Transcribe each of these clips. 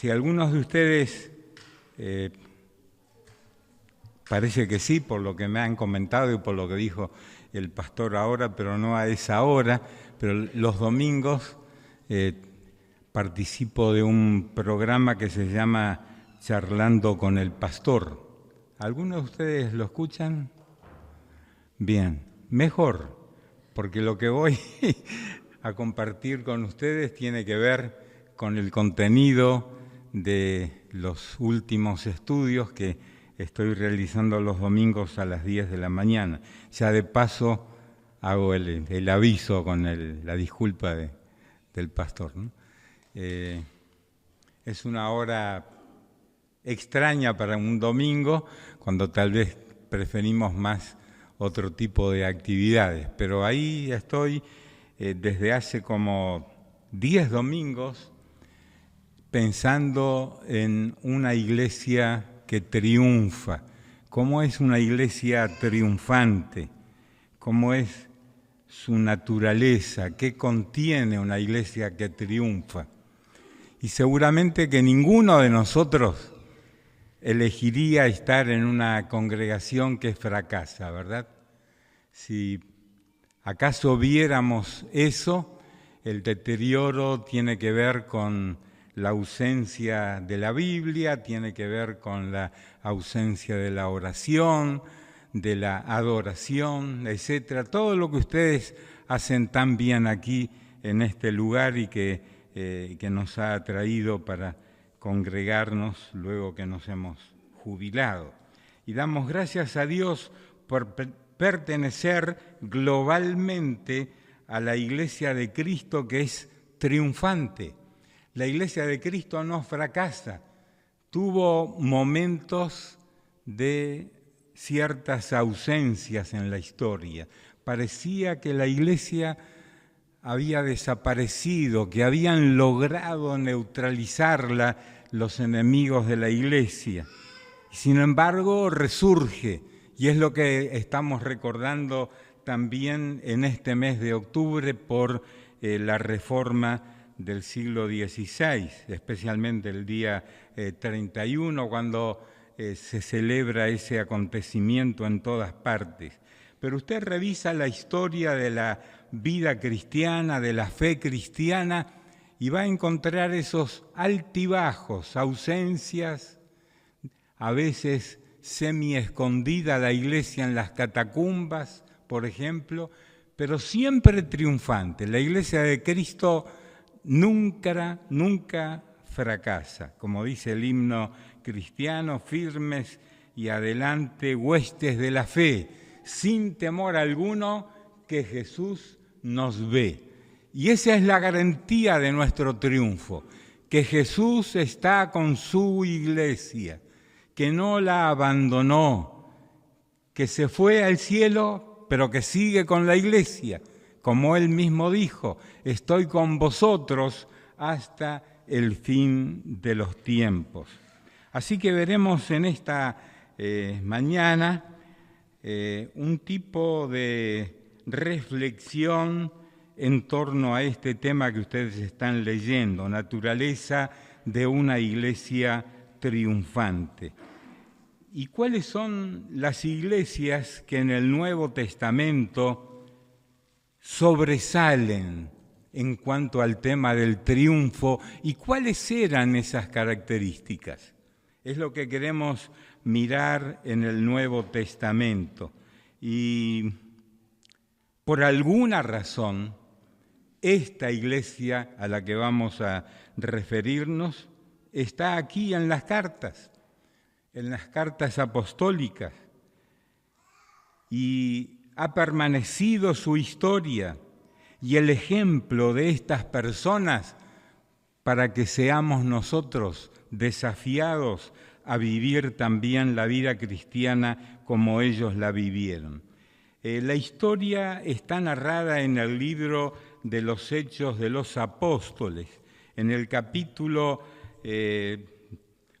Si algunos de ustedes, parece que sí, por lo que me han comentado y por lo que dijo el pastor ahora, pero no a esa hora, pero los domingos participo de un programa que se llama Charlando con el Pastor. ¿Algunos de ustedes lo escuchan? Bien, mejor, porque lo que voy a compartir con ustedes tiene que ver con el contenido de los últimos estudios que estoy realizando los domingos a las 10 de la mañana. Ya de paso hago el aviso con la disculpa del pastor, ¿no? Es una hora extraña para un domingo, cuando tal vez preferimos más otro tipo de actividades, pero ahí estoy desde hace como 10 domingos pensando en una iglesia que triunfa. ¿Cómo es una iglesia triunfante? ¿Cómo es su naturaleza? ¿Qué contiene una iglesia que triunfa? Y seguramente que ninguno de nosotros elegiría estar en una congregación que fracasa, ¿verdad? Si acaso viéramos eso, el deterioro tiene que ver con la ausencia de la Biblia, tiene que ver con la ausencia de la oración, de la adoración, etcétera. Todo lo que ustedes hacen tan bien aquí en este lugar y que nos ha atraído para congregarnos luego que nos hemos jubilado. Y damos gracias a Dios por pertenecer globalmente a la Iglesia de Cristo, que es triunfante. La Iglesia de Cristo no fracasa. Tuvo momentos de ciertas ausencias en la historia. Parecía que la Iglesia había desaparecido, que habían logrado neutralizarla los enemigos de la Iglesia. Sin embargo, resurge, y es lo que estamos recordando también en este mes de octubre por la reforma del siglo XVI, especialmente el día 31, cuando se celebra ese acontecimiento en todas partes. Pero usted revisa la historia de la vida cristiana, de la fe cristiana, y va a encontrar esos altibajos, ausencias, a veces semi-escondida la iglesia en las catacumbas, por ejemplo, pero siempre triunfante. La Iglesia de Cristo nunca fracasa. Como dice el himno cristiano, firmes y adelante, huestes de la fe, sin temor alguno, que Jesús nos ve. Y esa es la garantía de nuestro triunfo, que Jesús está con su iglesia, que no la abandonó, que se fue al cielo, pero que sigue con la iglesia. Como él mismo dijo, estoy con vosotros hasta el fin de los tiempos. Así que veremos en esta mañana un tipo de reflexión en torno a este tema que ustedes están leyendo, naturaleza de una iglesia triunfante. ¿Y cuáles son las iglesias que en el Nuevo Testamento sobresalen en cuanto al tema del triunfo? ¿Y cuáles eran esas características? Es lo que queremos mirar en el Nuevo Testamento. Y por alguna razón, esta iglesia a la que vamos a referirnos está aquí en las cartas apostólicas, y ha permanecido su historia y el ejemplo de estas personas para que seamos nosotros desafiados a vivir también la vida cristiana como ellos la vivieron. La historia está narrada en el libro de los Hechos de los Apóstoles. En el capítulo,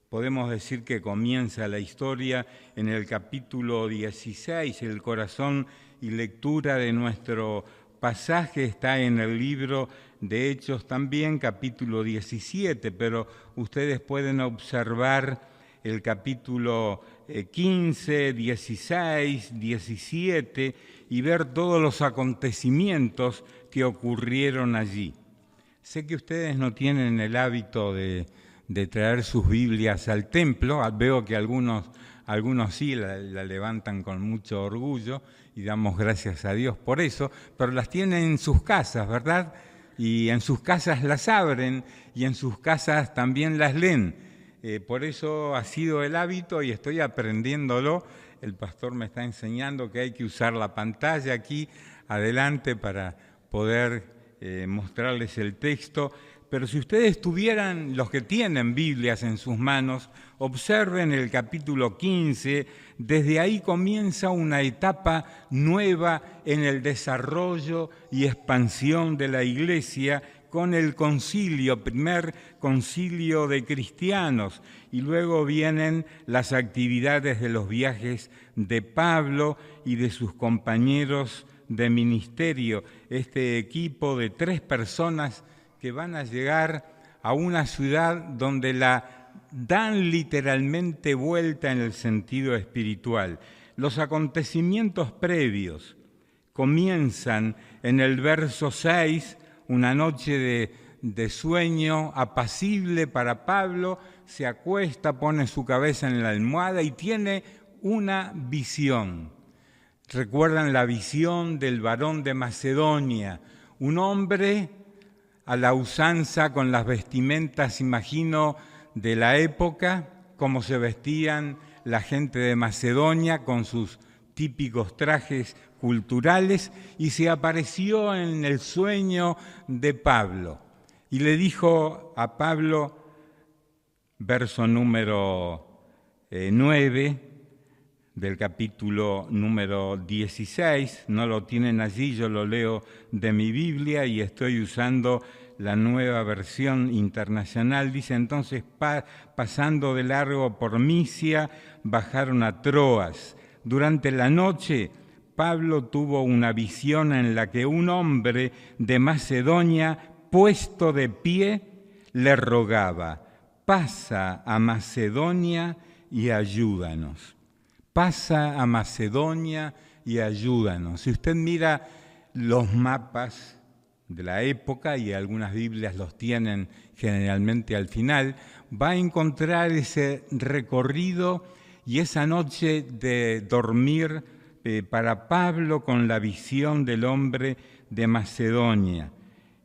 podemos decir que comienza la historia en el capítulo 16, el corazón y lectura de nuestro pasaje está en el libro de Hechos también, capítulo 17, pero ustedes pueden observar el capítulo 15, 16, 17 y ver todos los acontecimientos que ocurrieron allí. Sé que ustedes no tienen el hábito de traer sus Biblias al templo. Veo que algunos sí la levantan con mucho orgullo y damos gracias a Dios por eso, pero las tienen en sus casas, ¿verdad? Y en sus casas las abren y en sus casas también las leen. Por eso ha sido el hábito y estoy aprendiéndolo. El pastor me está enseñando que hay que usar la pantalla aquí adelante para poder mostrarles el texto. Pero si ustedes tuvieran, los que tienen Biblias en sus manos, observen el capítulo 15, desde ahí comienza una etapa nueva en el desarrollo y expansión de la Iglesia con el concilio, primer concilio de cristianos, y luego vienen las actividades de los viajes de Pablo y de sus compañeros de ministerio, este equipo de 3 personas que van a llegar a una ciudad donde la dan literalmente vuelta en el sentido espiritual. Los acontecimientos previos comienzan en el verso 6, una noche de sueño apacible para Pablo, se acuesta, pone su cabeza en la almohada y tiene una visión. ¿Recuerdan la visión del varón de Macedonia? Un hombre a la usanza con las vestimentas, imagino, de la época, como se vestían la gente de Macedonia con sus típicos trajes culturales, y se apareció en el sueño de Pablo. Y le dijo a Pablo, verso número 9, del capítulo número 16, no lo tienen allí, yo lo leo de mi Biblia y estoy usando la nueva versión internacional. Dice: entonces, pasando de largo por Misia, bajaron a Troas. Durante la noche, Pablo tuvo una visión en la que un hombre de Macedonia, puesto de pie, le rogaba: pasa a Macedonia y ayúdanos. Pasa a Macedonia y ayúdanos. Si usted mira los mapas de la época, y algunas Biblias los tienen generalmente al final, va a encontrar ese recorrido y esa noche de dormir para Pablo con la visión del hombre de Macedonia.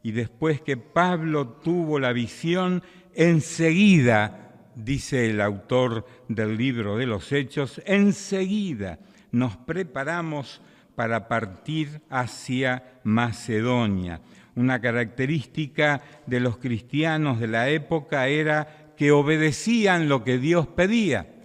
Y después que Pablo tuvo la visión, enseguida, dice el autor del libro de los Hechos, enseguida nos preparamos para partir hacia Macedonia. Una característica de los cristianos de la época era que obedecían lo que Dios pedía.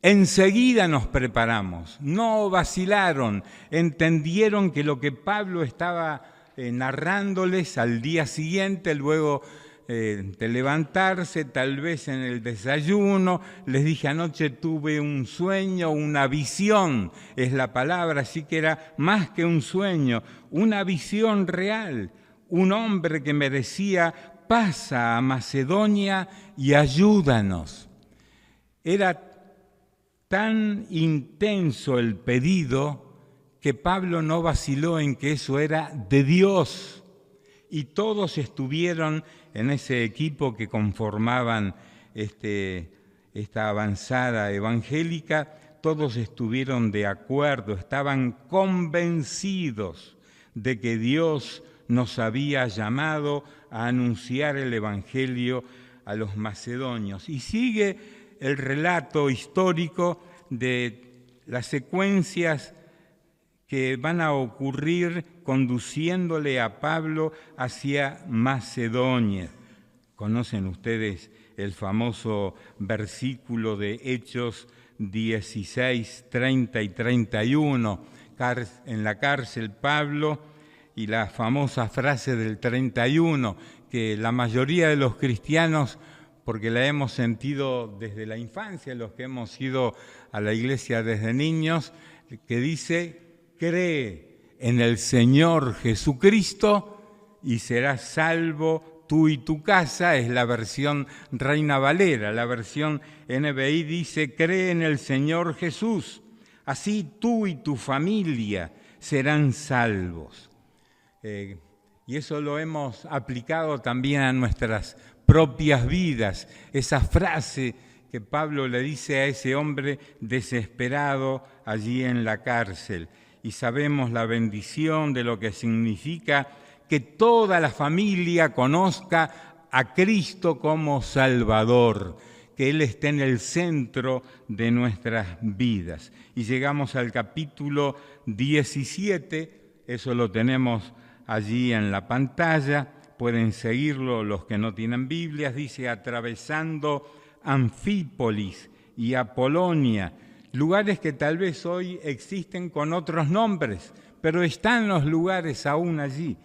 Enseguida nos preparamos, no vacilaron, entendieron que lo que Pablo estaba narrándoles al día siguiente, luego de levantarse, tal vez en el desayuno, les dije anoche tuve un sueño, una visión, es la palabra, así que era más que un sueño, una visión real, un hombre que me decía: pasa a Macedonia y ayúdanos. Era tan intenso el pedido que Pablo no vaciló en que eso era de Dios, y todos estuvieron en ese equipo que conformaban esta avanzada evangélica, todos estuvieron de acuerdo, estaban convencidos de que Dios nos había llamado a anunciar el evangelio a los macedonios. Y sigue el relato histórico de las secuencias que van a ocurrir conduciéndole a Pablo hacia Macedonia. Conocen ustedes el famoso versículo de Hechos 16, 30 y 31, en la cárcel Pablo, y la famosa frase del 31, que la mayoría de los cristianos, porque la hemos sentido desde la infancia, los que hemos ido a la iglesia desde niños, que dice: cree en el Señor Jesucristo y serás salvo tú y tu casa, es la versión Reina Valera. La versión NBI dice, cree en el Señor Jesús, así tú y tu familia serán salvos. Y eso lo hemos aplicado también a nuestras propias vidas, esa frase que Pablo le dice a ese hombre desesperado allí en la cárcel. Y sabemos la bendición de lo que significa que toda la familia conozca a Cristo como Salvador, que Él esté en el centro de nuestras vidas. Y llegamos al capítulo 17, eso lo tenemos allí en la pantalla, pueden seguirlo los que no tienen Biblias, dice, atravesando Anfípolis y Apolonia, lugares que tal vez hoy existen con otros nombres, pero están los lugares aún allí.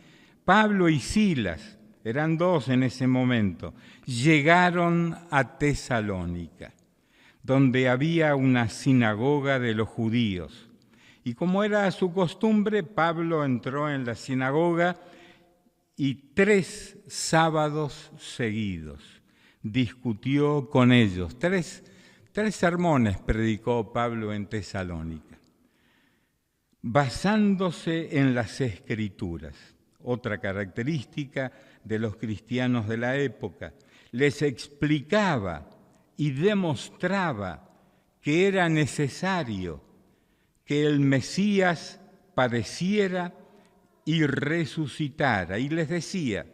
Pablo y Silas, eran dos en ese momento, llegaron a Tesalónica, donde había una sinagoga de los judíos. Y como era su costumbre, Pablo entró en la sinagoga y 3 sábados seguidos discutió con ellos. Tres sermones predicó Pablo en Tesalónica, basándose en las Escrituras. Otra característica de los cristianos de la época, les explicaba y demostraba que era necesario que el Mesías padeciera y resucitara. Y les decía,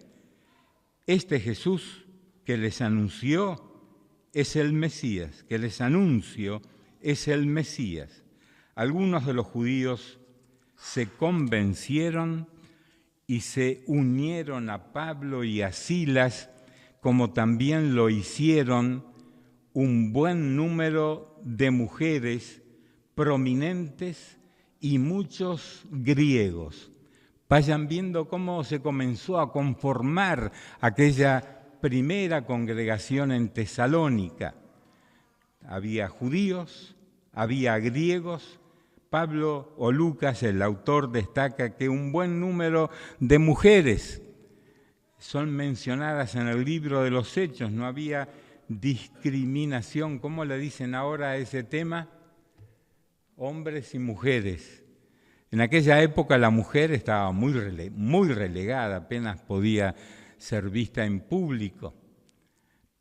este Jesús que les anunció es el Mesías, que les anuncio es el Mesías. Algunos de los judíos se convencieron y se unieron a Pablo y a Silas, como también lo hicieron un buen número de mujeres prominentes y muchos griegos. Vayan viendo cómo se comenzó a conformar aquella primera congregación en Tesalónica. Había judíos, había griegos. Pablo o Lucas, el autor, destaca que un buen número de mujeres son mencionadas en el libro de los Hechos. No había discriminación. ¿Cómo le dicen ahora a ese tema? Hombres y mujeres. En aquella época la mujer estaba muy relegada, apenas podía ser vista en público.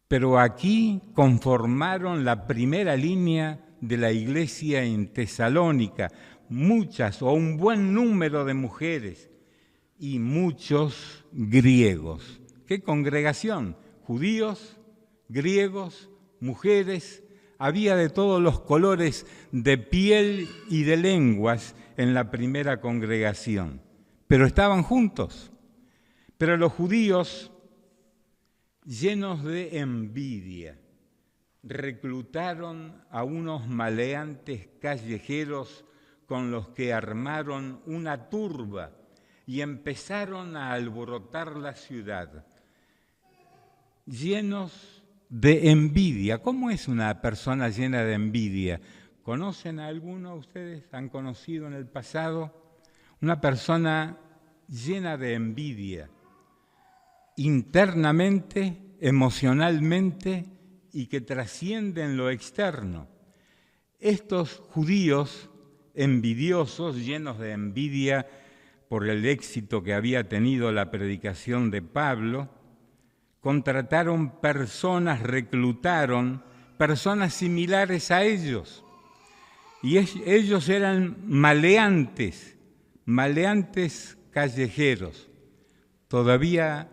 Pero aquí conformaron la primera línea de la iglesia en Tesalónica, muchas o un buen número de mujeres y muchos griegos. ¿Qué congregación? Judíos, griegos, mujeres, había de todos los colores de piel y de lenguas en la primera congregación, pero estaban juntos. Pero los judíos, llenos de envidia, reclutaron a unos maleantes callejeros con los que armaron una turba y empezaron a alborotar la ciudad, llenos de envidia. ¿Cómo es una persona llena de envidia? ¿Conocen a alguno ustedes? ¿Han conocido en el pasado? Una persona llena de envidia, internamente, emocionalmente, y que trasciende en lo externo. Estos judíos envidiosos, llenos de envidia por el éxito que había tenido la predicación de Pablo, contrataron personas, reclutaron personas similares a ellos. Y ellos eran maleantes callejeros. Todavía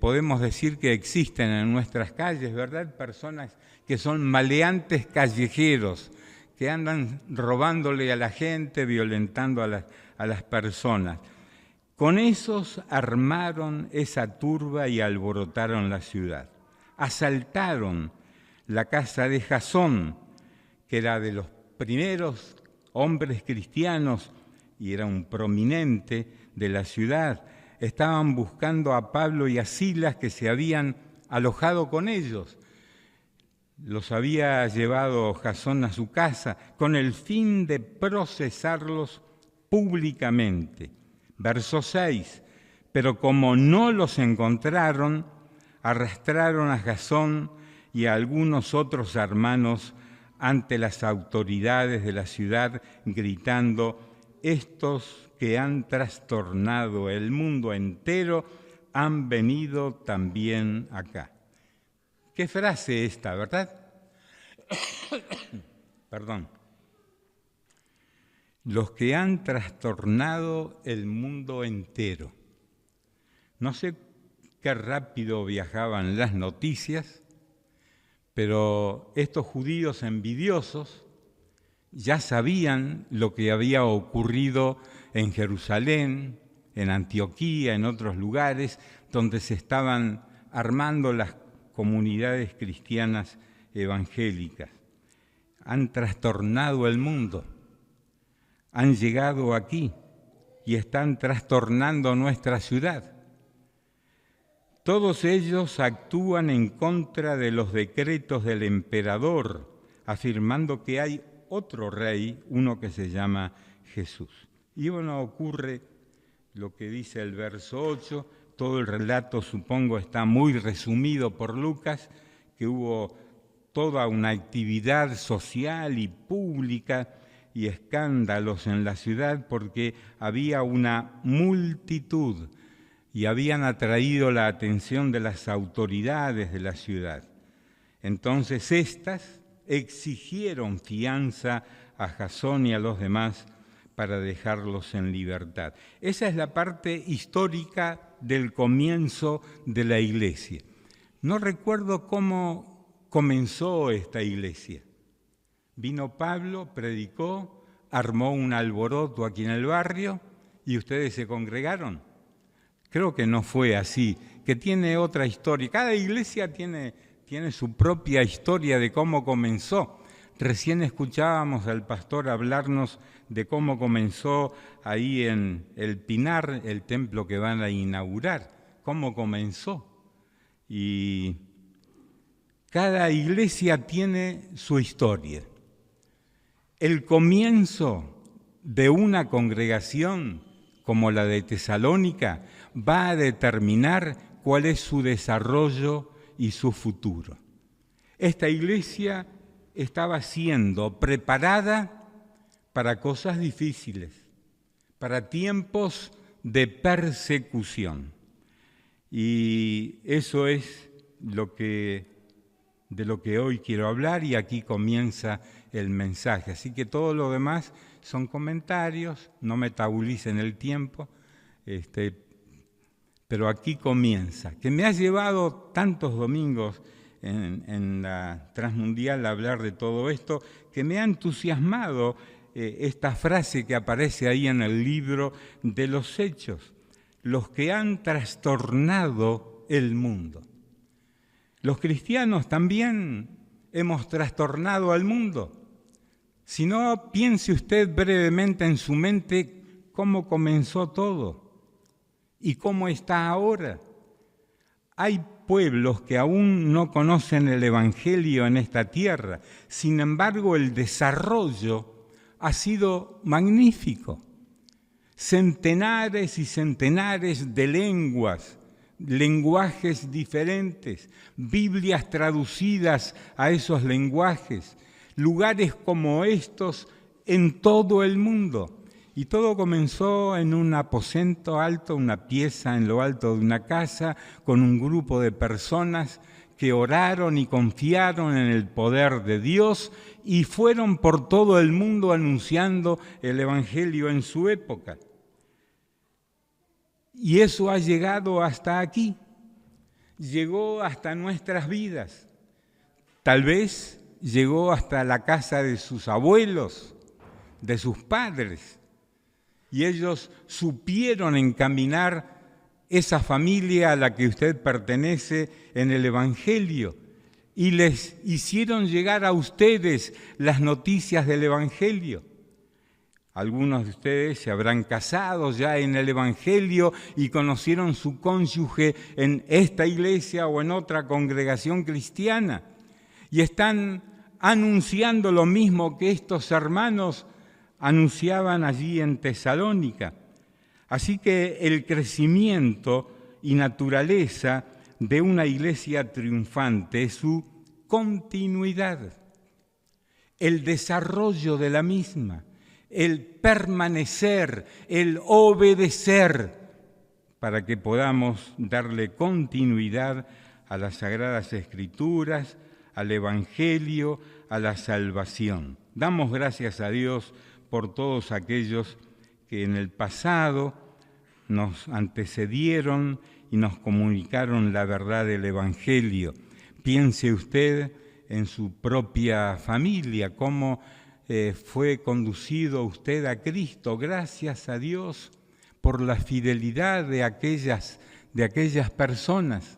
podemos decir que existen en nuestras calles, ¿verdad? Personas que son maleantes callejeros, que andan robándole a la gente, violentando a las personas. Con esos armaron esa turba y alborotaron la ciudad. Asaltaron la casa de Jasón, que era de los primeros hombres cristianos y era un prominente de la ciudad. Estaban buscando a Pablo y a Silas, que se habían alojado con ellos. Los había llevado Jasón a su casa con el fin de procesarlos públicamente. Verso 6, pero como no los encontraron, arrastraron a Jasón y a algunos otros hermanos ante las autoridades de la ciudad, gritando: estos que han trastornado el mundo entero han venido también acá. Qué frase esta, ¿verdad? Perdón. Los que han trastornado el mundo entero. No sé qué rápido viajaban las noticias, pero estos judíos envidiosos ya sabían lo que había ocurrido en Jerusalén, en Antioquía, en otros lugares donde se estaban armando las comunidades cristianas evangélicas. Han trastornado el mundo, han llegado aquí y están trastornando nuestra ciudad. Todos ellos actúan en contra de los decretos del emperador, afirmando que hay otro rey, uno que se llama Jesús. Y bueno, ocurre lo que dice el verso 8, todo el relato supongo está muy resumido por Lucas, que hubo toda una actividad social y pública y escándalos en la ciudad porque había una multitud y habían atraído la atención de las autoridades de la ciudad. Entonces éstas exigieron fianza a Jasón y a los demás para dejarlos en libertad. Esa es la parte histórica del comienzo de la iglesia. No recuerdo cómo comenzó esta iglesia. Vino Pablo, predicó, armó un alboroto aquí en el barrio y ustedes se congregaron. Creo que no fue así, que tiene otra historia. Cada iglesia tiene su propia historia de cómo comenzó. Recién escuchábamos al pastor hablarnos de cómo comenzó ahí en El Pinar, el templo que van a inaugurar, cómo comenzó. Y cada iglesia tiene su historia. El comienzo de una congregación como la de Tesalónica va a determinar cuál es su desarrollo y su futuro. Esta iglesia estaba siendo preparada para cosas difíciles, para tiempos de persecución. Y eso es de lo que hoy quiero hablar y aquí comienza el mensaje. Así que todo lo demás son comentarios, no me tabulicen el tiempo, pero aquí comienza. Que me ha llevado tantos domingos en la Transmundial a hablar de todo esto, que me ha entusiasmado esta frase que aparece ahí en el libro de los Hechos, los que han trastornado el mundo. Los cristianos también hemos trastornado al mundo. Si no, piense usted brevemente en su mente cómo comenzó todo y cómo está ahora. Hay pueblos que aún no conocen el Evangelio en esta tierra. Sin embargo, el desarrollo ha sido magnífico. Centenares y centenares de lenguajes diferentes, Biblias traducidas a esos lenguajes, lugares como estos en todo el mundo. Y todo comenzó en un aposento alto, una pieza en lo alto de una casa, con un grupo de personas que oraron y confiaron en el poder de Dios y fueron por todo el mundo anunciando el Evangelio en su época. Y eso ha llegado hasta aquí, llegó hasta nuestras vidas. Tal vez llegó hasta la casa de sus abuelos, de sus padres. Y ellos supieron encaminar esa familia a la que usted pertenece en el Evangelio y les hicieron llegar a ustedes las noticias del Evangelio. Algunos de ustedes se habrán casado ya en el Evangelio y conocieron su cónyuge en esta iglesia o en otra congregación cristiana y están anunciando lo mismo que estos hermanos anunciaban allí en Tesalónica. Así que el crecimiento y naturaleza de una iglesia triunfante es su continuidad, el desarrollo de la misma, el permanecer, el obedecer, para que podamos darle continuidad a las Sagradas Escrituras, al Evangelio, a la salvación. Damos gracias a Dios por todos aquellos que en el pasado nos antecedieron y nos comunicaron la verdad del Evangelio. Piense usted en su propia familia, cómo fue conducido usted a Cristo. Gracias a Dios por la fidelidad de aquellas personas.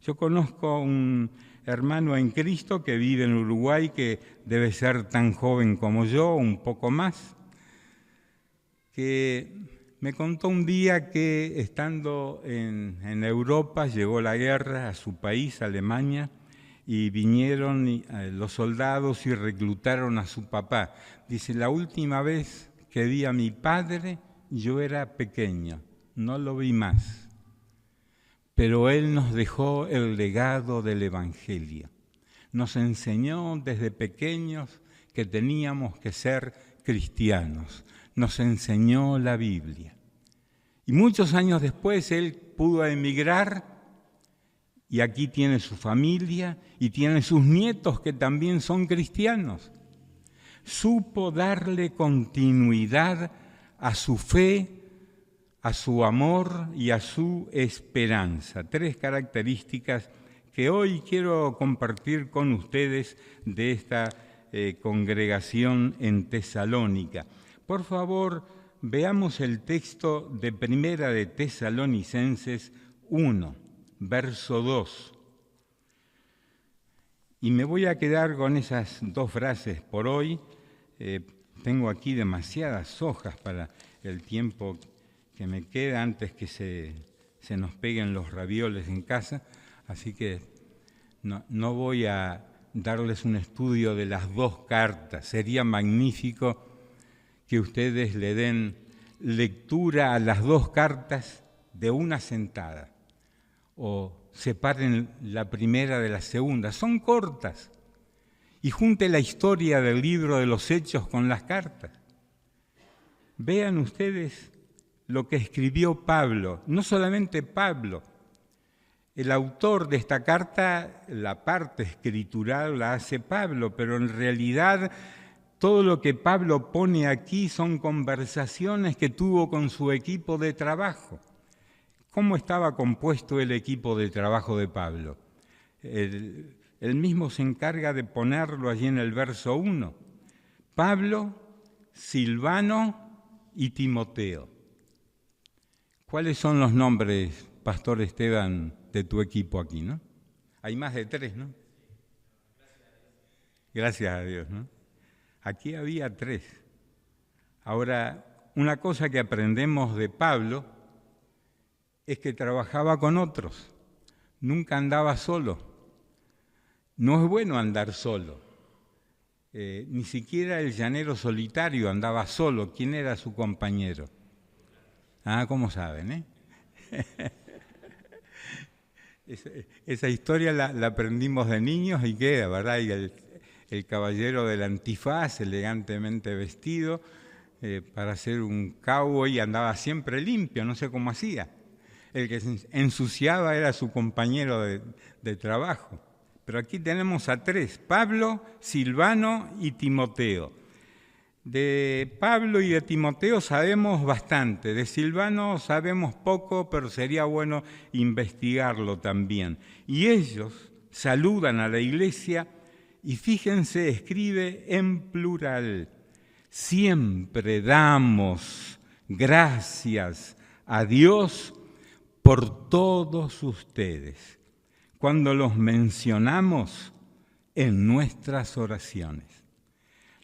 Yo conozco un hermano en Cristo que vive en Uruguay, que debe ser tan joven como yo, un poco más, que me contó un día que estando en Europa llegó la guerra a su país, Alemania, y vinieron los soldados y reclutaron a su papá. Dice, la última vez que vi a mi padre, yo era pequeño, no lo vi más. Pero él nos dejó el legado del Evangelio. Nos enseñó desde pequeños que teníamos que ser cristianos. Nos enseñó la Biblia. Y muchos años después él pudo emigrar y aquí tiene su familia y tiene sus nietos que también son cristianos. Supo darle continuidad a su fe, a su amor y a su esperanza. 3 características que hoy quiero compartir con ustedes de esta congregación en Tesalónica. Por favor, veamos el texto de Primera de Tesalonicenses 1, verso 2. Y me voy a quedar con esas 2 frases por hoy. Tengo aquí demasiadas hojas para el tiempo que me queda antes que se nos peguen los ravioles en casa, así que no voy a darles un estudio de las 2 cartas. Sería magnífico que ustedes le den lectura a las 2 cartas de una sentada, o separen la primera de la segunda. Son cortas, y junte la historia del libro de los Hechos con las cartas. Vean ustedes lo que escribió Pablo, no solamente Pablo. El autor de esta carta, la parte escritural la hace Pablo, pero en realidad todo lo que Pablo pone aquí son conversaciones que tuvo con su equipo de trabajo. ¿Cómo estaba compuesto el equipo de trabajo de Pablo? Él mismo se encarga de ponerlo allí en el verso 1. Pablo, Silvano y Timoteo. ¿Cuáles son los nombres, Pastor Esteban, de tu equipo aquí, no? Hay más de 3, ¿no? Gracias a Dios, ¿no? Aquí había 3. Ahora, una cosa que aprendemos de Pablo es que trabajaba con otros, nunca andaba solo. No es bueno andar solo. Ni siquiera el llanero solitario andaba solo. ¿Quién era su compañero? ¿Cómo saben, Esa historia la aprendimos de niños y queda, ¿verdad? Y el caballero del antifaz, elegantemente vestido, para ser un cowboy, andaba siempre limpio, no sé cómo hacía. El que se ensuciaba era su compañero de trabajo. Pero aquí tenemos a 3, Pablo, Silvano y Timoteo. De Pablo y de Timoteo sabemos bastante, de Silvano sabemos poco, pero sería bueno investigarlo también. Y ellos saludan a la iglesia y fíjense, escribe en plural: siempre damos gracias a Dios por todos ustedes, cuando los mencionamos en nuestras oraciones.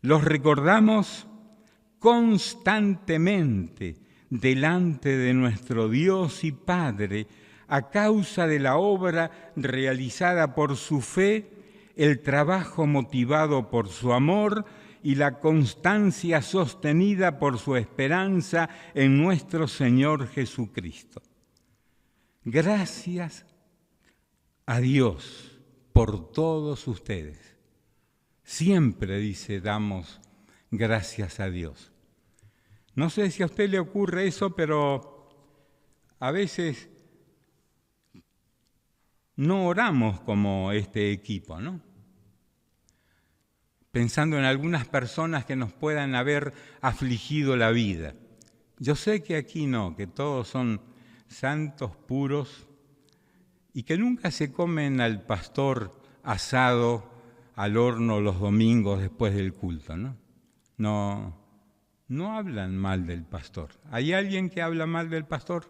Los recordamos constantemente delante de nuestro Dios y Padre a causa de la obra realizada por su fe, el trabajo motivado por su amor y la constancia sostenida por su esperanza en nuestro Señor Jesucristo. Gracias a Dios por todos ustedes. Siempre, dice, damos gracias a Dios. No sé si a usted le ocurre eso, pero a veces no oramos como este equipo, ¿no? Pensando en algunas personas que nos puedan haber afligido la vida. Yo sé que aquí no, que todos son santos, puros, y que nunca se comen al pastor asado al horno los domingos después del culto, ¿no? No hablan mal del pastor. ¿Hay alguien que habla mal del pastor?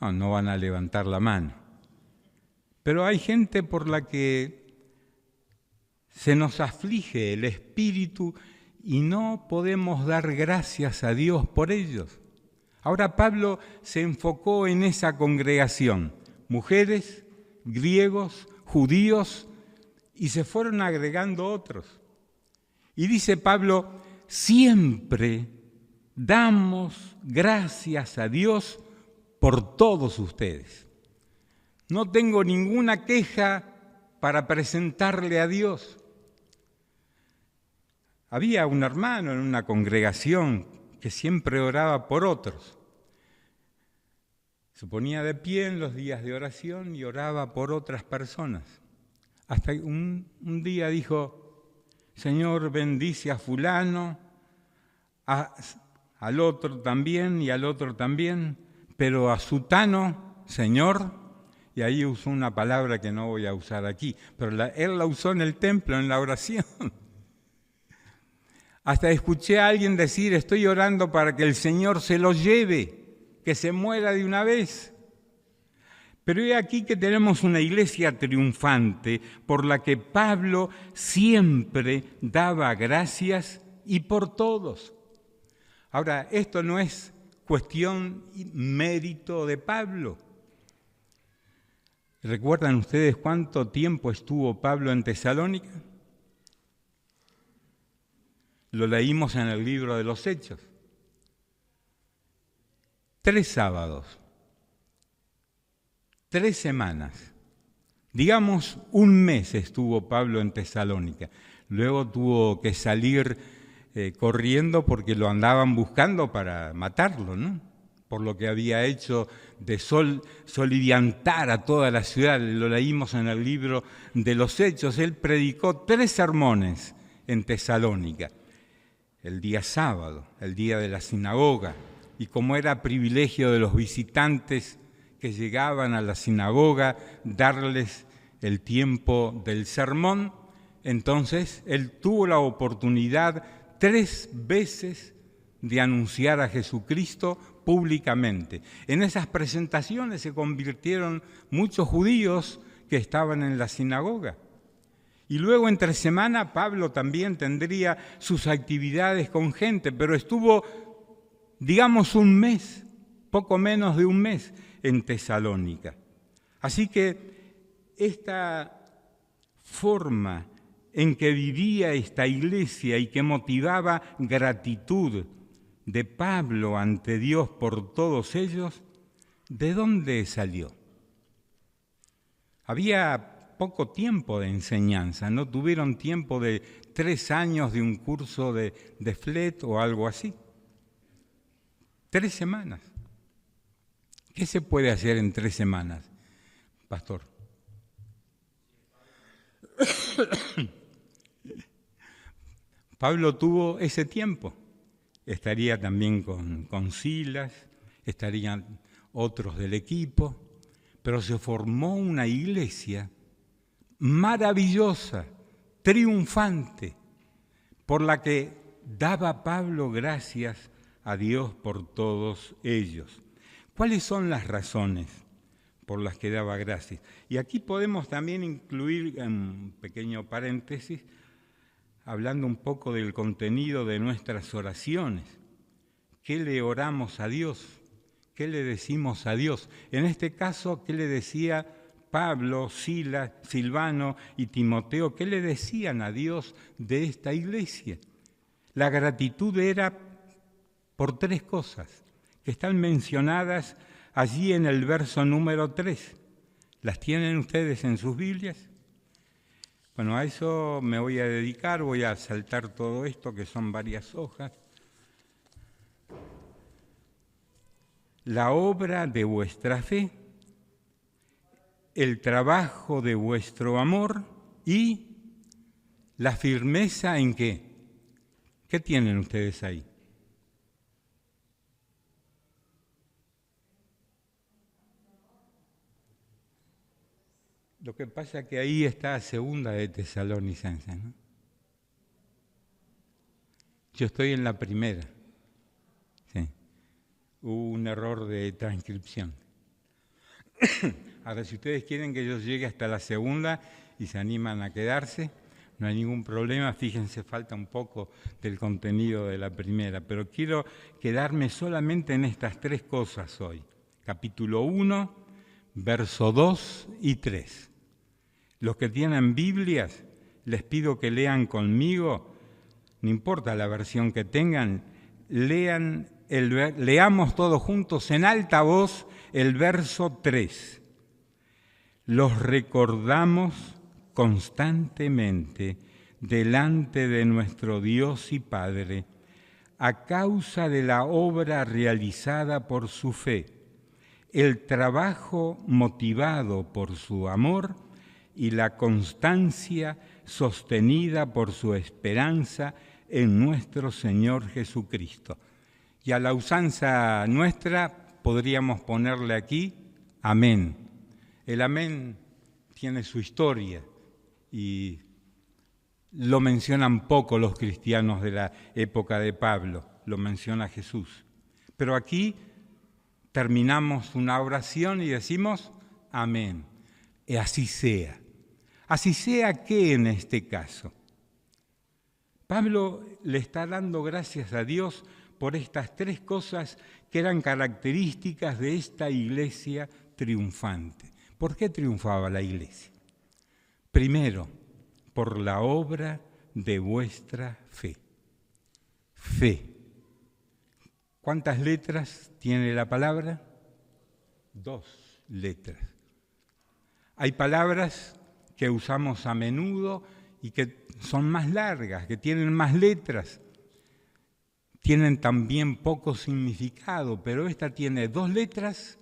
No van a levantar la mano. Pero hay gente por la que se nos aflige el espíritu y no podemos dar gracias a Dios por ellos. Ahora Pablo se enfocó en esa congregación, mujeres, griegos, judíos, y se fueron agregando otros. Y dice Pablo, siempre damos gracias a Dios por todos ustedes. No tengo ninguna queja para presentarle a Dios. Había un hermano en una congregación que siempre oraba por otros. Se ponía de pie en los días de oración y oraba por otras personas. Hasta un día dijo, Señor, bendice a fulano, al otro también y al otro también, pero a sutano, Señor, y ahí usó una palabra que no voy a usar aquí, pero él la usó en el templo, en la oración. Hasta escuché a alguien decir, estoy orando para que el Señor se lo lleve, que se muera de una vez. Pero he aquí que tenemos una iglesia triunfante por la que Pablo siempre daba gracias y por todos. Ahora, esto no es cuestión y mérito de Pablo. ¿Recuerdan ustedes cuánto tiempo estuvo Pablo en Tesalónica? Lo leímos en el libro de los Hechos. 3 sábados. 3 semanas, digamos 1 mes estuvo Pablo en Tesalónica. Luego tuvo que salir corriendo porque lo andaban buscando para matarlo, ¿no? Por lo que había hecho de soliviantar a toda la ciudad. Lo leímos en el libro de los Hechos. Él predicó 3 sermones en Tesalónica. El día sábado, el día de la sinagoga. Y como era privilegio de los visitantes que llegaban a la sinagoga, darles el tiempo del sermón, entonces él tuvo la oportunidad 3 veces de anunciar a Jesucristo públicamente. En esas presentaciones se convirtieron muchos judíos que estaban en la sinagoga. Y luego entre semana Pablo también tendría sus actividades con gente, pero estuvo, digamos, 1 mes, poco menos de 1 mes, en Tesalónica. Así que esta forma en que vivía esta iglesia y que motivaba gratitud de Pablo ante Dios por todos ellos, ¿de dónde salió? Había poco tiempo de enseñanza, no tuvieron tiempo de 3 años de un curso de FLET o algo así. 3 semanas. ¿Qué se puede hacer en 3 semanas, pastor? Pablo tuvo ese tiempo. Estaría también con Silas, estarían otros del equipo, pero se formó una iglesia maravillosa, triunfante, por la que daba Pablo gracias a Dios por todos ellos. ¿Cuáles son las razones por las que daba gracias? Y aquí podemos también incluir, en un pequeño paréntesis, hablando un poco del contenido de nuestras oraciones. ¿Qué le oramos a Dios? ¿Qué le decimos a Dios? En este caso, ¿qué le decía Pablo, Silas, Silvano y Timoteo? ¿Qué le decían a Dios de esta iglesia? La gratitud era por 3 cosas que están mencionadas allí en el verso número 3. ¿Las tienen ustedes en sus Biblias? Bueno, a eso me voy a dedicar, voy a saltar todo esto, que son varias hojas. La obra de vuestra fe, el trabajo de vuestro amor y la firmeza en qué. ¿Qué tienen ustedes ahí? Lo que pasa es que ahí está segunda de Tesalonicenses, ¿no? Yo estoy en la primera. Sí. Hubo un error de transcripción. Ahora, si ustedes quieren que yo llegue hasta la segunda y se animan a quedarse, no hay ningún problema. Fíjense, falta un poco del contenido de la primera, pero quiero quedarme solamente en estas 3 cosas hoy. Capítulo 1, verso 2 y 3. Los que tienen Biblias, les pido que lean conmigo, no importa la versión que tengan, leamos todos juntos en alta voz el verso 3. Los recordamos constantemente delante de nuestro Dios y Padre a causa de la obra realizada por su fe, el trabajo motivado por su amor y la constancia sostenida por su esperanza en nuestro Señor Jesucristo. Y a la usanza nuestra podríamos ponerle aquí amén. El amén tiene su historia y lo mencionan poco los cristianos de la época de Pablo, lo menciona Jesús. Pero aquí terminamos una oración y decimos amén. Y así sea. Así sea que en este caso. Pablo le está dando gracias a Dios por estas 3 cosas que eran características de esta iglesia triunfante. ¿Por qué triunfaba la iglesia? Primero, por la obra de vuestra fe. Fe. ¿Cuántas letras tiene la palabra? 2 letras. Hay palabras que usamos a menudo y que son más largas, que tienen más letras. Tienen también poco significado, pero esta tiene 2 letras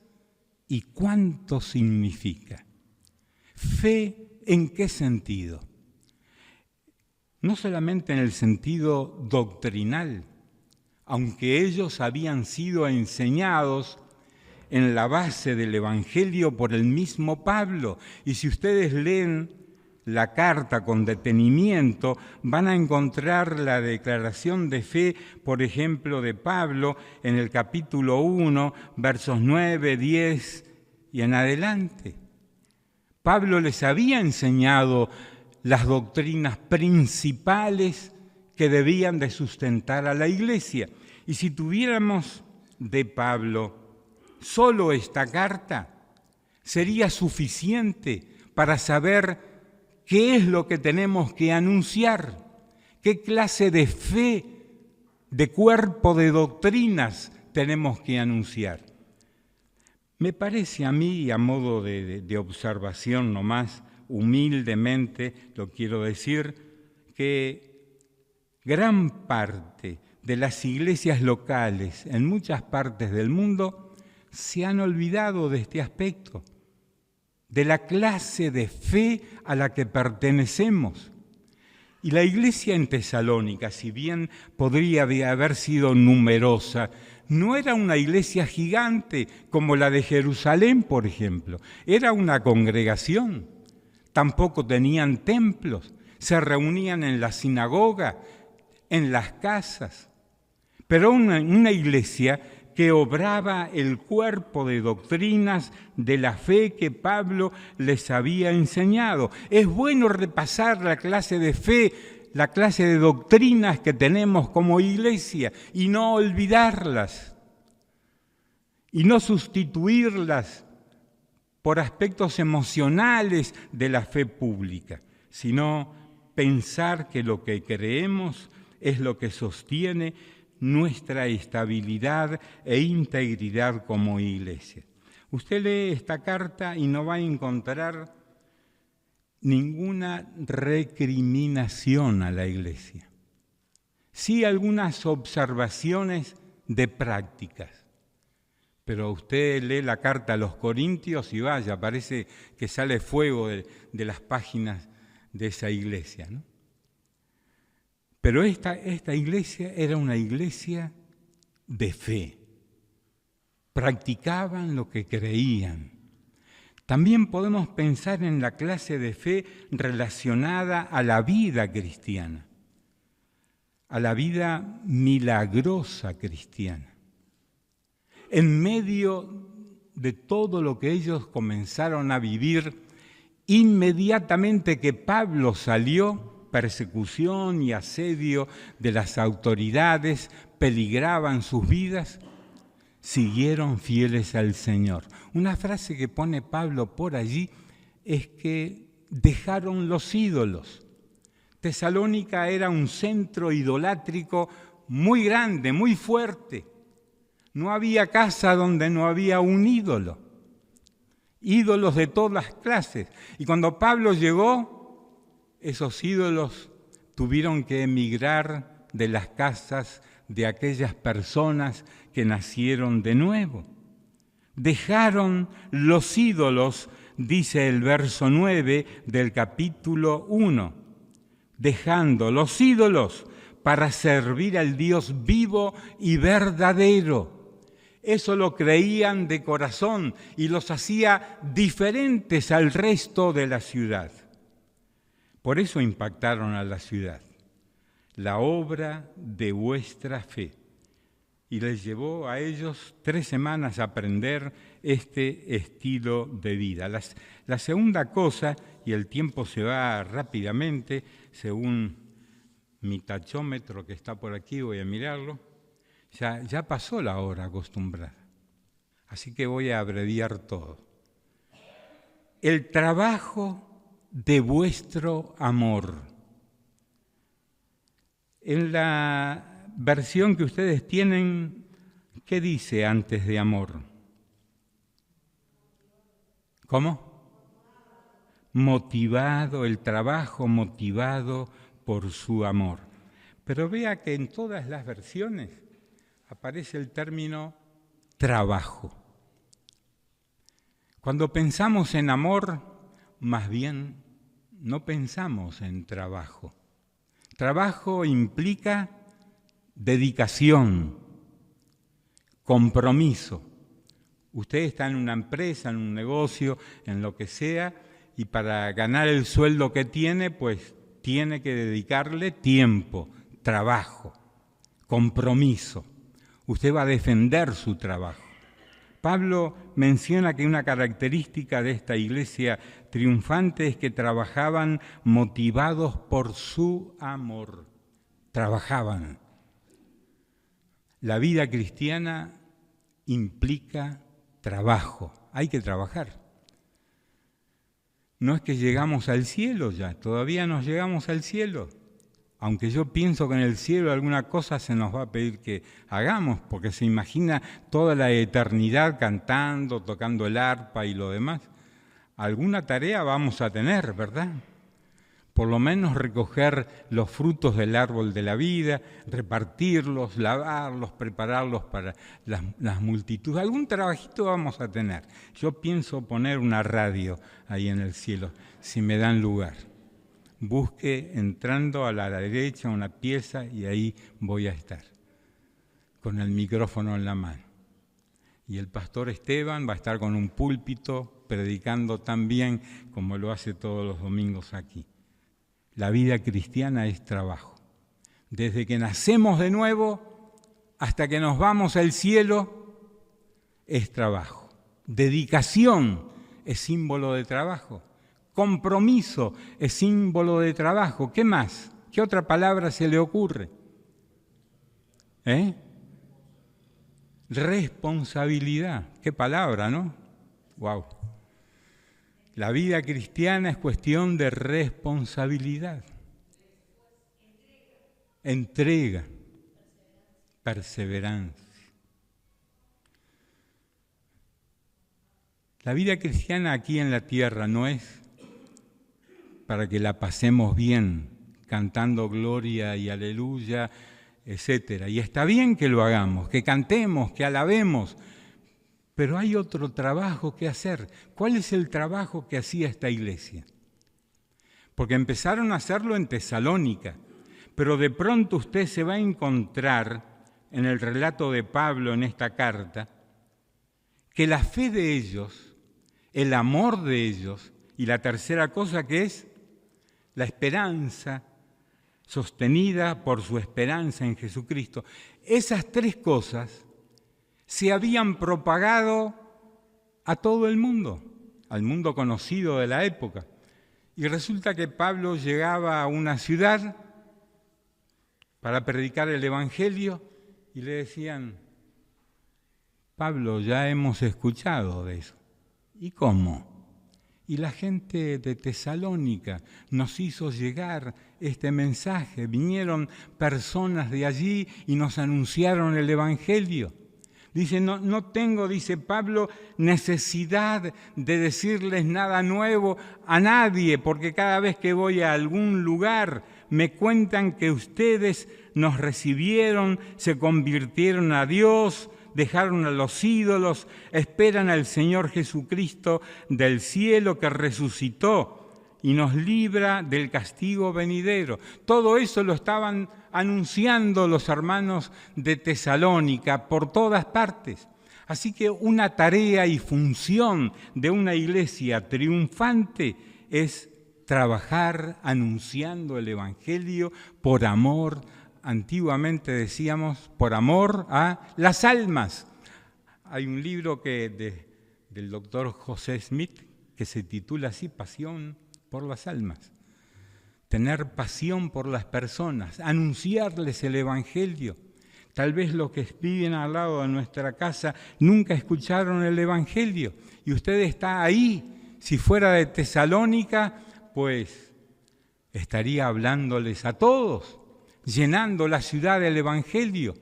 y ¿cuánto significa? Fe, ¿en qué sentido? No solamente en el sentido doctrinal, aunque ellos habían sido enseñados en la base del Evangelio por el mismo Pablo. Y si ustedes leen la carta con detenimiento, van a encontrar la declaración de fe, por ejemplo, de Pablo en el capítulo 1, versos 9, 10 y en adelante. Pablo les había enseñado las doctrinas principales que debían de sustentar a la iglesia. Y si tuviéramos de Pablo solo esta carta, sería suficiente para saber qué es lo que tenemos que anunciar, qué clase de fe, de cuerpo de doctrinas tenemos que anunciar. Me parece a mí, a modo de observación nomás, humildemente lo quiero decir, que gran parte de las iglesias locales en muchas partes del mundo se han olvidado de este aspecto, de la clase de fe a la que pertenecemos. Y la iglesia en Tesalónica, si bien podría haber sido numerosa, no era una iglesia gigante como la de Jerusalén, por ejemplo. Era una congregación. Tampoco tenían templos. Se reunían en la sinagoga, en las casas. Pero una iglesia que obraba el cuerpo de doctrinas de la fe que Pablo les había enseñado. Es bueno repasar la clase de fe, la clase de doctrinas que tenemos como iglesia y no olvidarlas y no sustituirlas por aspectos emocionales de la fe pública, sino pensar que lo que creemos es lo que sostiene nuestra estabilidad e integridad como iglesia. Usted lee esta carta y no va a encontrar ninguna recriminación a la iglesia. Sí algunas observaciones de prácticas. Pero usted lee la carta a los Corintios y vaya, parece que sale fuego de las páginas de esa iglesia, ¿no? Pero esta iglesia era una iglesia de fe. Practicaban lo que creían. También podemos pensar en la clase de fe relacionada a la vida cristiana, a la vida milagrosa cristiana. En medio de todo lo que ellos comenzaron a vivir, inmediatamente que Pablo salió, persecución y asedio de las autoridades peligraban sus vidas, siguieron fieles al Señor. Una frase que pone Pablo por allí es que dejaron los ídolos. Tesalónica era un centro idolátrico muy grande, muy fuerte. No había casa donde no había un ídolo. Ídolos de todas clases. Y cuando Pablo llegó, esos ídolos tuvieron que emigrar de las casas de aquellas personas que nacieron de nuevo. Dejaron los ídolos, dice el verso 9 del capítulo 1, dejando los ídolos para servir al Dios vivo y verdadero. Eso lo creían de corazón y los hacía diferentes al resto de la ciudad. Por eso impactaron a la ciudad, la obra de vuestra fe. Y les llevó a ellos 3 semanas a aprender este estilo de vida. La segunda cosa, y el tiempo se va rápidamente, según mi tachómetro que está por aquí, voy a mirarlo, ya pasó la hora acostumbrada. Así que voy a abreviar todo. El trabajo de vuestro amor. En la versión que ustedes tienen, ¿qué dice antes de amor? ¿Cómo? Motivado, el trabajo motivado por su amor. Pero vea que en todas las versiones aparece el término trabajo. Cuando pensamos en amor, más bien no pensamos en trabajo. Trabajo implica dedicación, compromiso. Usted está en una empresa, en un negocio, en lo que sea, y para ganar el sueldo que tiene, pues tiene que dedicarle tiempo, trabajo, compromiso. Usted va a defender su trabajo. Pablo menciona que una característica de esta iglesia triunfante es que trabajaban motivados por su amor. Trabajaban. La vida cristiana implica trabajo. Hay que trabajar. No es que llegamos al cielo ya, todavía no llegamos al cielo. Aunque yo pienso que en el cielo alguna cosa se nos va a pedir que hagamos, porque se imagina toda la eternidad cantando, tocando el arpa y lo demás. Alguna tarea vamos a tener, ¿verdad? Por lo menos recoger los frutos del árbol de la vida, repartirlos, lavarlos, prepararlos para las multitudes. Algún trabajito vamos a tener. Yo pienso poner una radio ahí en el cielo, si me dan lugar. Busque entrando a la derecha una pieza y ahí voy a estar, con el micrófono en la mano. Y el pastor Esteban va a estar con un púlpito predicando tan bien como lo hace todos los domingos aquí. La vida cristiana es trabajo. Desde que nacemos de nuevo hasta que nos vamos al cielo es trabajo. Dedicación es símbolo de trabajo. Compromiso es símbolo de trabajo. ¿Qué más? ¿Qué otra palabra se le ocurre? Responsabilidad. ¿Qué palabra, no? Wow. La vida cristiana es cuestión de responsabilidad. entrega, perseverancia. La vida cristiana aquí en la tierra no es para que la pasemos bien, cantando gloria y aleluya, etc. Y está bien que lo hagamos, que cantemos, que alabemos, pero hay otro trabajo que hacer. ¿Cuál es el trabajo que hacía esta iglesia? Porque empezaron a hacerlo en Tesalónica, pero de pronto usted se va a encontrar en el relato de Pablo en esta carta que la fe de ellos, el amor de ellos y la tercera cosa que es la esperanza, sostenida por su esperanza en Jesucristo. Esas tres cosas se habían propagado a todo el mundo, al mundo conocido de la época. Y resulta que Pablo llegaba a una ciudad para predicar el Evangelio y le decían: Pablo, ya hemos escuchado de eso. ¿Y cómo? Y la gente de Tesalónica nos hizo llegar este mensaje. Vinieron personas de allí y nos anunciaron el Evangelio. Dice, no tengo, dice Pablo, necesidad de decirles nada nuevo a nadie, porque cada vez que voy a algún lugar me cuentan que ustedes nos recibieron, se convirtieron a Dios, dejaron a los ídolos, esperan al Señor Jesucristo del cielo que resucitó y nos libra del castigo venidero. Todo eso lo estaban anunciando los hermanos de Tesalónica por todas partes. Así que una tarea y función de una iglesia triunfante es trabajar anunciando el Evangelio por amor. Antiguamente decíamos, por amor a las almas. Hay un libro del doctor José Smith que se titula así, Pasión por las almas. Tener pasión por las personas, anunciarles el Evangelio. Tal vez los que viven al lado de nuestra casa nunca escucharon el Evangelio y usted está ahí. Si fuera de Tesalónica, pues estaría hablándoles a todos, llenando la ciudad del Evangelio,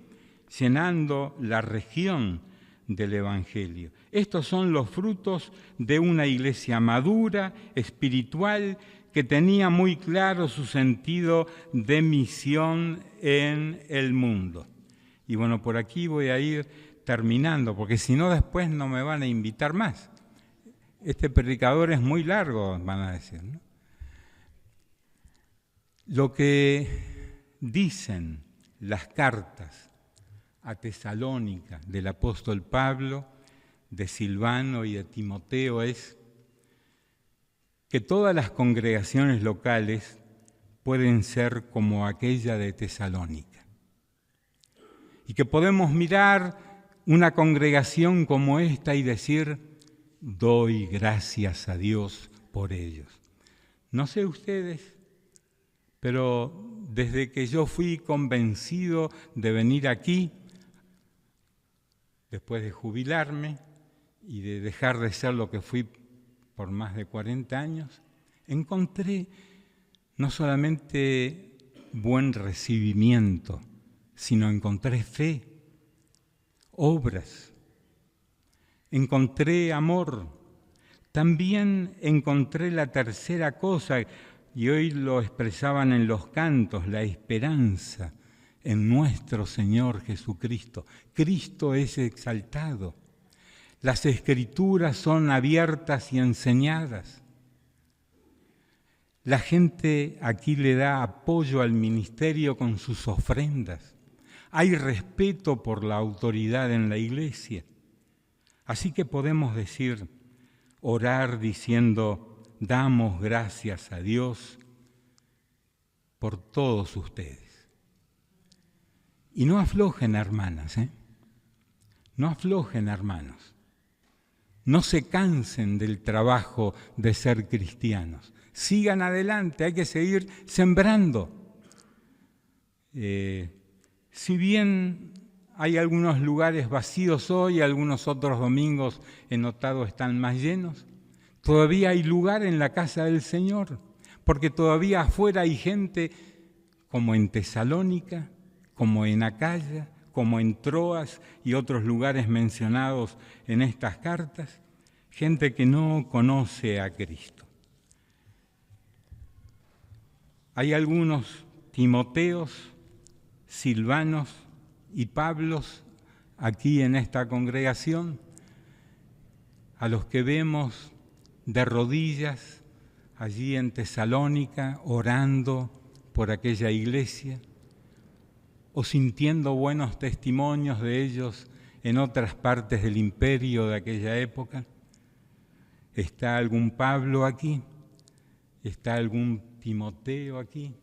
llenando la región del Evangelio. Estos son los frutos de una iglesia madura, espiritual, que tenía muy claro su sentido de misión en el mundo. Y bueno, por aquí voy a ir terminando, porque si no después no me van a invitar más. Este predicador es muy largo, van a decir, ¿no? Lo que dicen las cartas a Tesalónica del apóstol Pablo, de Silvano y de Timoteo es que todas las congregaciones locales pueden ser como aquella de Tesalónica y que podemos mirar una congregación como esta y decir: doy gracias a Dios por ellos. No sé ustedes, pero desde que yo fui convencido de venir aquí, después de jubilarme y de dejar de ser lo que fui por más de 40 años, encontré no solamente buen recibimiento, sino encontré fe, obras, encontré amor. También encontré la tercera cosa, y hoy lo expresaban en los cantos, la esperanza en nuestro Señor Jesucristo. Cristo es exaltado. Las Escrituras son abiertas y enseñadas. La gente aquí le da apoyo al ministerio con sus ofrendas. Hay respeto por la autoridad en la iglesia. Así que podemos decir, orar diciendo: damos gracias a Dios por todos ustedes. Y no aflojen, hermanas, no aflojen, hermanos. No se cansen del trabajo de ser cristianos. Sigan adelante, hay que seguir sembrando. Si bien hay algunos lugares vacíos hoy, algunos otros domingos he notado están más llenos, todavía hay lugar en la casa del Señor, porque todavía afuera hay gente como en Tesalónica, como en Acaya, como en Troas y otros lugares mencionados en estas cartas, gente que no conoce a Cristo. Hay algunos Timoteos, Silvanos y Pablos aquí en esta congregación, a los que vemos de rodillas allí en Tesalónica, orando por aquella iglesia, o sintiendo buenos testimonios de ellos en otras partes del imperio de aquella época. ¿Está algún Pablo aquí? ¿Está algún Timoteo aquí?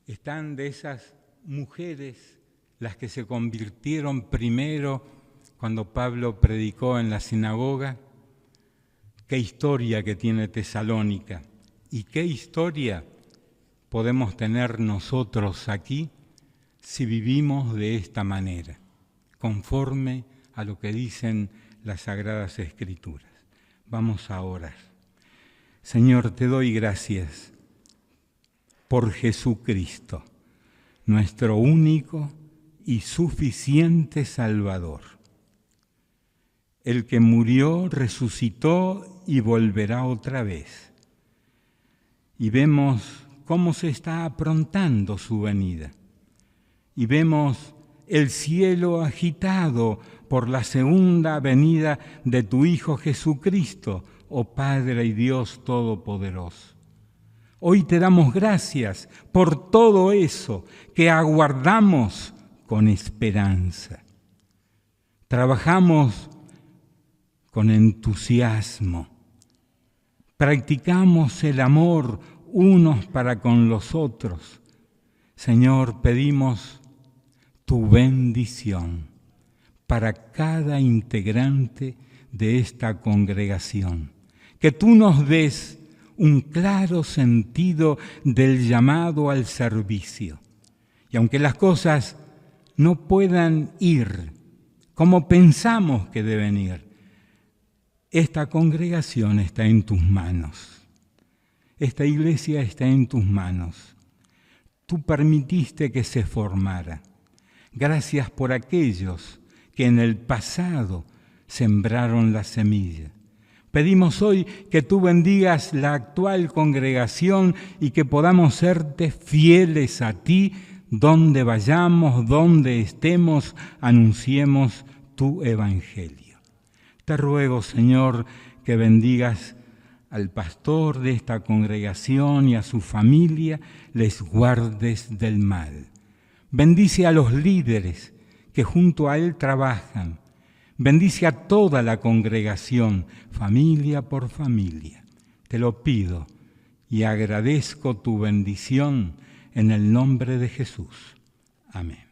¿Están de esas mujeres las que se convirtieron primero cuando Pablo predicó en la sinagoga? ¿Qué historia que tiene Tesalónica? ¿Y qué historia podemos tener nosotros aquí si vivimos de esta manera, conforme a lo que dicen las Sagradas Escrituras? Vamos a orar. Señor, te doy gracias por Jesucristo, nuestro único y suficiente Salvador, el que murió, resucitó y volverá otra vez. Y vemos cómo se está aprontando su venida. Y vemos el cielo agitado por la segunda venida de tu Hijo Jesucristo, oh Padre y Dios Todopoderoso. Hoy te damos gracias por todo eso que aguardamos con esperanza. Trabajamos con entusiasmo. Practicamos el amor unos para con los otros. Señor, pedimos tu bendición para cada integrante de esta congregación. Que tú nos des un claro sentido del llamado al servicio. Y aunque las cosas no puedan ir como pensamos que deben ir, esta congregación está en tus manos. Esta iglesia está en tus manos. Tú permitiste que se formara. Gracias por aquellos que en el pasado sembraron la semilla. Pedimos hoy que tú bendigas la actual congregación y que podamos serte fieles a ti, donde vayamos, donde estemos, anunciemos tu evangelio. Te ruego, Señor, que bendigas al pastor de esta congregación y a su familia, les guardes del mal. Bendice a los líderes que junto a él trabajan. Bendice a toda la congregación, familia por familia. Te lo pido y agradezco tu bendición en el nombre de Jesús. Amén.